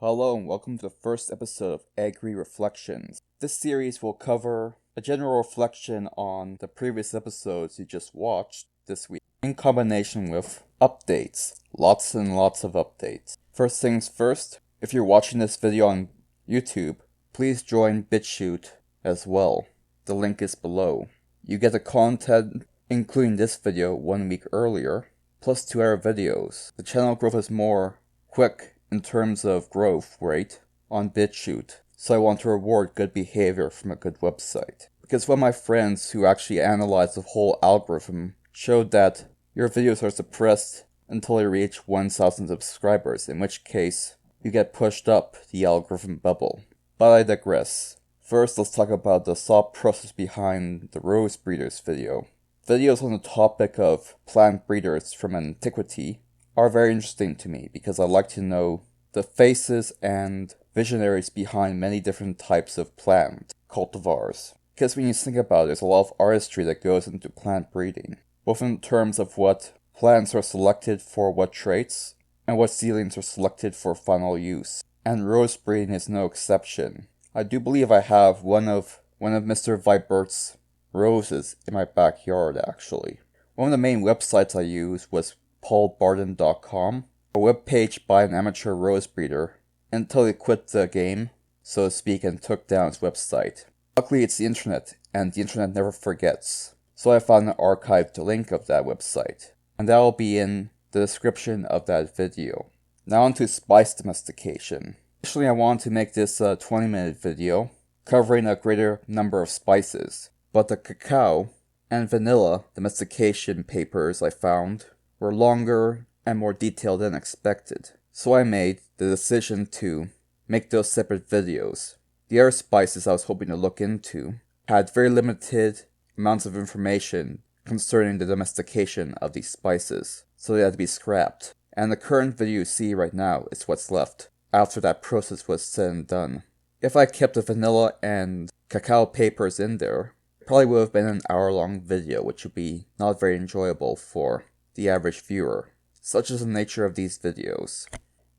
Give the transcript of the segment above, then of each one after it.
Hello and welcome to the first episode of Agri Reflections. This series will cover a general reflection on the previous episodes you just watched this week, in combination with updates. Lots and lots of updates. First things first, if you're watching this video on YouTube, please join Bitshoot as well. The link is below. You get the content, including this video, 1 week earlier, plus 2 other videos. The channel growth is more quick in terms of growth rate on Bitshoot, so I want to reward good behavior from a good website. Because one of my friends who actually analyzed the whole algorithm showed that your videos are suppressed until they reach 1,000 subscribers, in which case you get pushed up the algorithm bubble. But I digress. First, let's talk about the thought process behind the rose breeders video. Videos on the topic of plant breeders from antiquity are very interesting to me because I like to know the faces and visionaries behind many different types of plant cultivars. Because when you think about it, there's a lot of artistry that goes into plant breeding, both in terms of what plants are selected for what traits, and what seedlings are selected for final use. And rose breeding is no exception. I do believe I have one of Mr. Vibert's roses in my backyard, actually. One of the main websites I used was paulbarden.com, a webpage by an amateur rose breeder, until he quit the game, so to speak, and took down his website. Luckily, it's the internet, and the internet never forgets. So I found an archived link of that website, and that will be in the description of that video. Now on to spice domestication. Initially, I wanted to make this a 20-minute video, covering a greater number of spices, but the cacao and vanilla domestication papers I found were longer and more detailed than expected, so I made the decision to make those separate videos. The other spices I was hoping to look into had very limited amounts of information concerning the domestication of these spices, so they had to be scrapped, and the current video you see right now is what's left after that process was said and done. If I kept the vanilla and cacao papers in there, it probably would have been an hour-long video, which would be not very enjoyable for the average viewer. Such is the nature of these videos.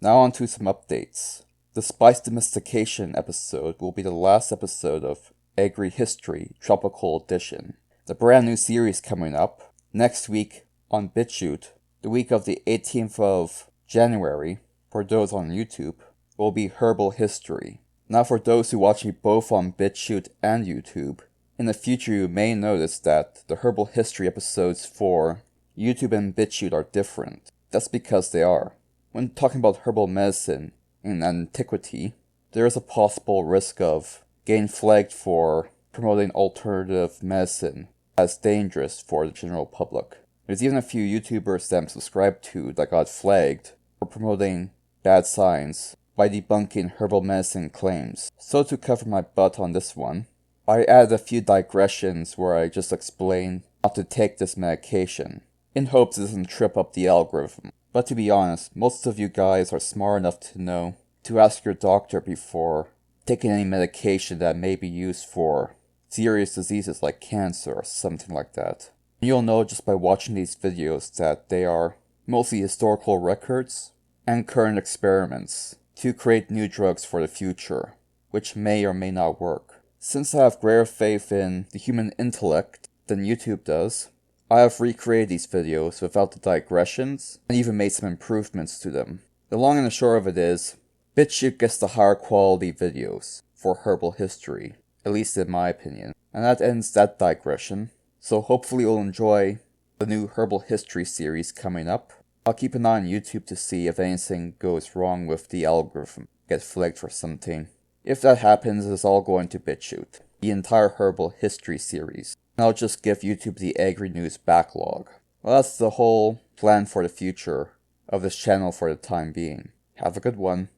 Now on to some updates. The spice domestication episode will be the last episode of Agri History Tropical Edition. The brand new series coming up next week on Bitshoot, the week of the 18th of January, for those on YouTube, will be Herbal History. Now for those who watch me both on Bitshoot and YouTube, in the future you may notice that the Herbal History episodes for YouTube and Bitshoot are different. That's because they are. When talking about herbal medicine in antiquity, there is a possible risk of getting flagged for promoting alternative medicine as dangerous for the general public. There's even a few YouTubers that I'm subscribed to that got flagged for promoting bad science by debunking herbal medicine claims. So to cover my butt on this one, I added a few digressions where I just explain how to take this medication, in hopes it doesn't trip up the algorithm. But to be honest, most of you guys are smart enough to know to ask your doctor before taking any medication that may be used for serious diseases like cancer or something like that. You'll know just by watching these videos that they are mostly historical records and current experiments to create new drugs for the future, which may or may not work. Since I have greater faith in the human intellect than YouTube does, I have recreated these videos without the digressions, and even made some improvements to them. The long and the short of it is, Bitchute gets the higher quality videos for herbal history, at least in my opinion. And that ends that digression, so hopefully you'll enjoy the new herbal history series coming up. I'll keep an eye on YouTube to see if anything goes wrong with the algorithm, get flagged for something. If that happens, it's all going to Bitshoot, the entire herbal history series. And I'll just give YouTube the Agri News backlog. Well, that's the whole plan for the future of this channel for the time being. Have a good one.